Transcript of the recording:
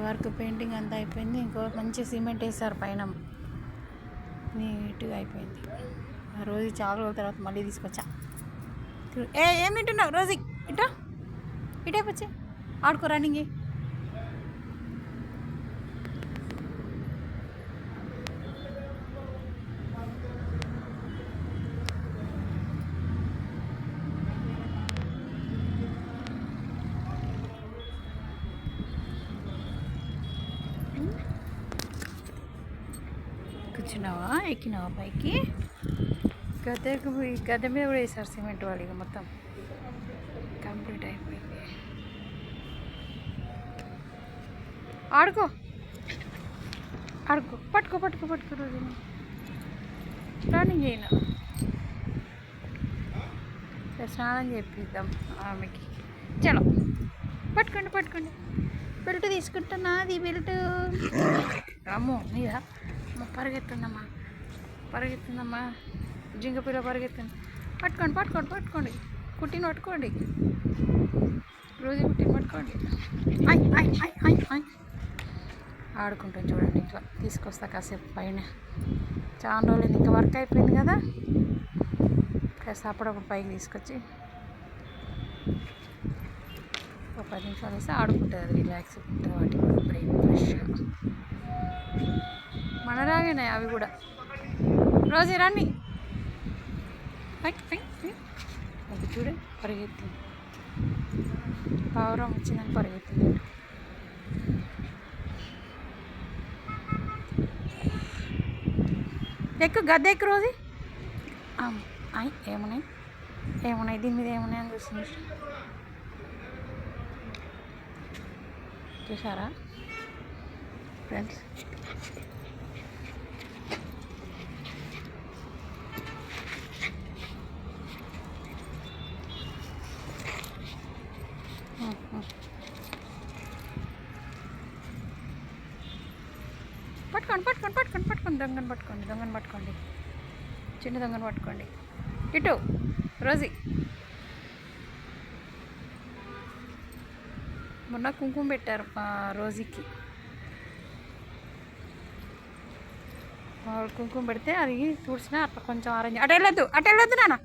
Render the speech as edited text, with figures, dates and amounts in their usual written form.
Work painting అంతా అయిపోయింది. ఇంకో మంచి సిమెంట్ వేసారు పైన, నీట్గా అయిపోయింది. ఆ రోజు చాలా రోజుల తర్వాత మళ్ళీ తీసుకొచ్చా. ఏం తింటున్నావు రోజు? ఇటో ఇటే వచ్చి ఆడుకో, రన్నింగ్. కూర్చున్నావా? ఎక్కినావా పైకి? గద్దె మీద కూడా వేసారు సిమెంట్ వాళ్ళు. ఇక మొత్తం కంప్లీట్ అయిపోయింది. ఆడుకో ఆడుకో, పట్టుకో పట్టుకో పట్టుకో. రోజు రన్నింగ్ చేయను. స్నానం చేపిద్దాం ఆమెకి. చలో పట్టుకోండి పట్టుకోండి. బెల్ట్ తీసుకుంటున్నా, అది బెల్ట్. అమ్మో మీద పరిగెత్తుందమ్మా, పరిగెత్తుందమ్మా. జింక పిల్ల పరిగెత్తుంది. పట్టుకోండి పట్టుకోండి పట్టుకోండి. కుట్టిని పట్టుకోండి, రోజు కుట్టిని పట్టుకోండి. ఆడుకుంటాను చూడండి. ఇట్లా తీసుకొస్తా కాసేపు పైన. చాలా రోజులు ఇంకా వర్క్ అయిపోయింది కదా, కాస్త అప్పుడప్పుడు పైకి తీసుకొచ్చి ఒక 10 నిమిషాలు వేస్తే ఆడుకుంటుంది. రిలాక్స్ ఉంటుంది వాటి కూడా, బ్రెయిన్ ఫ్రెష్గా. మనలాగానే అవి కూడా. రోజు రండి. అది చూడే పరిగెత్తింది. పావురం వచ్చిందని పరిగెత్తింది. ఎక్కు గద్దె ఎక్కు రోజు. ఏమున్నాయి ఏమున్నాయి దీని మీద ఏమున్నాయి అని చూస్తుంది. చూసారా ఫ్రెండ్స్? పట్టుకోండి పట్టుకోండి పట్టుకోండి పట్టుకోండి. దొంగను పట్టుకోండి, దొంగను పట్టుకోండి, చిన్న దొంగను పట్టుకోండి. ఇటు రోజీ. మొన్న కుంకుమ పెట్టారు మా రోజీకి. కుంకుమ పెడితే అది తుడిచినా అట్లా కొంచెం ఆరెంజ్. అటు వెళ్ళొద్దు నాన్న.